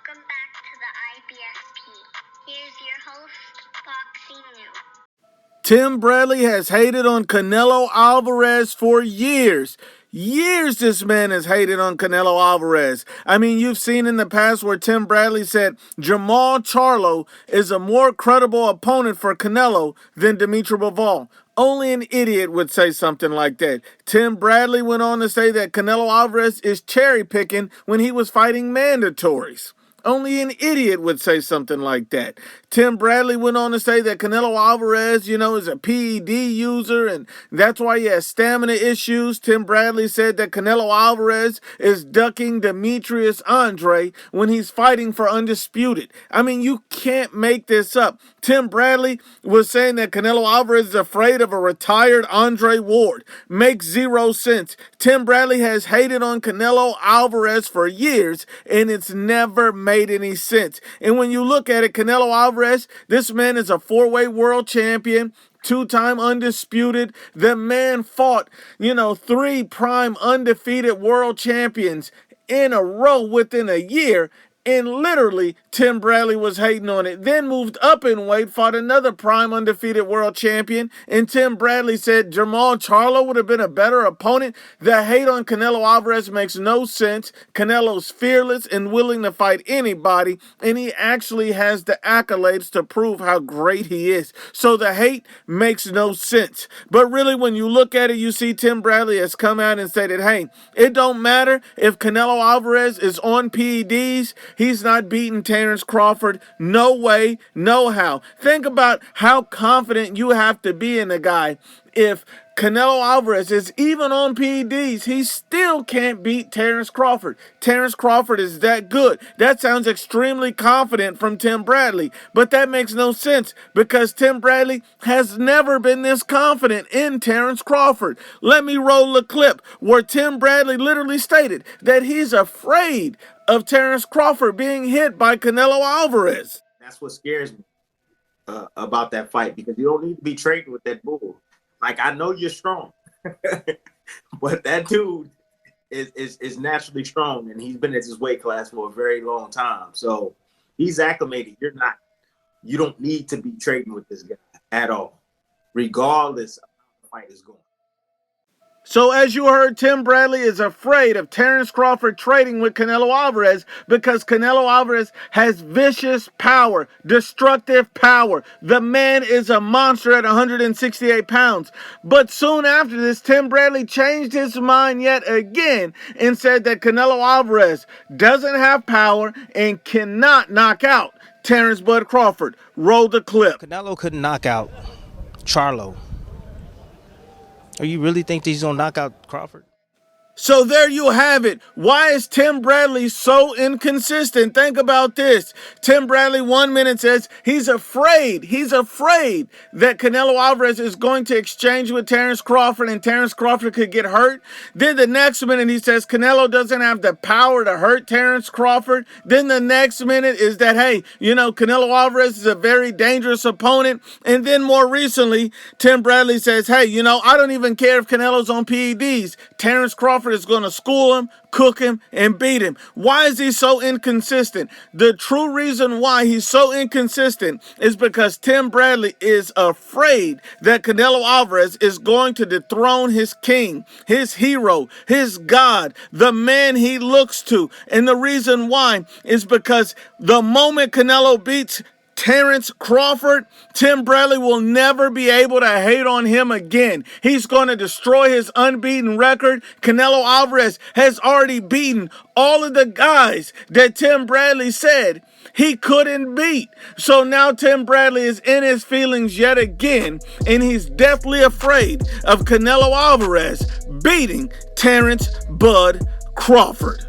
Welcome back to the IBSP. Here's your host, Foxy New. Tim Bradley has hated on Canelo Alvarez for years. Years this man has hated on Canelo Alvarez. I mean, you've seen in the past where Tim Bradley said Jamal Charlo is a more credible opponent for Canelo than Dimitri Bivol. Only an idiot would say something like that. Tim Bradley went on to say that Canelo Alvarez is cherry picking when he was fighting mandatories. Only an idiot would say something like that. Tim Bradley went on to say that Canelo Alvarez, is a PED user and that's why he has stamina issues. Tim Bradley said that Canelo Alvarez is ducking Demetrius Andre when he's fighting for undisputed. I mean, you can't make this up. Tim Bradley was saying that Canelo Alvarez is afraid of a retired Andre Ward. Makes zero sense. Tim Bradley has hated on Canelo Alvarez for years and it's never made any sense. And when you look at it, Canelo Alvarez, this man is a four-way world champion, two-time undisputed. The man fought, 3 prime undefeated world champions in a row within a year. And literally, Tim Bradley was hating on it. Then moved up in weight, fought another prime undefeated world champion. And Tim Bradley said Jamal Charlo would have been a better opponent. The hate on Canelo Alvarez makes no sense. Canelo's fearless and willing to fight anybody. And he actually has the accolades to prove how great he is. So the hate makes no sense. But really, when you look at it, you see Tim Bradley has come out and said that, hey, it don't matter if Canelo Alvarez is on PEDs. He's not beating Terrence Crawford. No way, no how. Think about how confident you have to be in a guy. If Canelo Alvarez is even on PEDs, he still can't beat Terrence Crawford. Terrence Crawford is that good. That sounds extremely confident from Tim Bradley, but that makes no sense because Tim Bradley has never been this confident in Terrence Crawford. Let me roll a clip where Tim Bradley literally stated that he's afraid of Terrence Crawford being hit by Canelo Alvarez. That's what scares me about that fight, because you don't need to be trading with that bull. Like, I know you're strong, but that dude is naturally strong, and he's been at this weight class for a very long time. So he's acclimated. You're not. You don't need to be trading with this guy at all, regardless of how the fight is going. So as you heard, Tim Bradley is afraid of Terrence Crawford trading with Canelo Alvarez because Canelo Alvarez has vicious power, destructive power. The man is a monster at 168 pounds. But soon after this, Tim Bradley changed his mind yet again and said that Canelo Alvarez doesn't have power and cannot knock out Terrence Bud Crawford. Roll the clip. Canelo couldn't knock out Charlo. Or you really think that he's going to knock out Crawford? So there you have it. Why is Tim Bradley so inconsistent? Think about this. Tim Bradley 1 minute says he's afraid that Canelo Alvarez is going to exchange with Terrence Crawford and Terrence Crawford could get hurt. Then the next minute he says Canelo doesn't have the power to hurt Terrence Crawford. Then the next minute is that, hey, Canelo Alvarez is a very dangerous opponent. And then more recently, Tim Bradley says, hey, I don't even care if Canelo's on PEDs. Terrence Crawford is going to school him, cook him, and beat him. Why is he so inconsistent? The true reason why he's so inconsistent is because Tim Bradley is afraid that Canelo Alvarez is going to dethrone his king, his hero, his god, the man he looks to. And the reason why is because the moment Canelo beats Terrence Crawford, Tim Bradley will never be able to hate on him again. He's going to destroy his unbeaten record. Canelo Alvarez has already beaten all of the guys that Tim Bradley said he couldn't beat. So now Tim Bradley is in his feelings yet again, and he's deathly afraid of Canelo Alvarez beating Terrence Bud Crawford.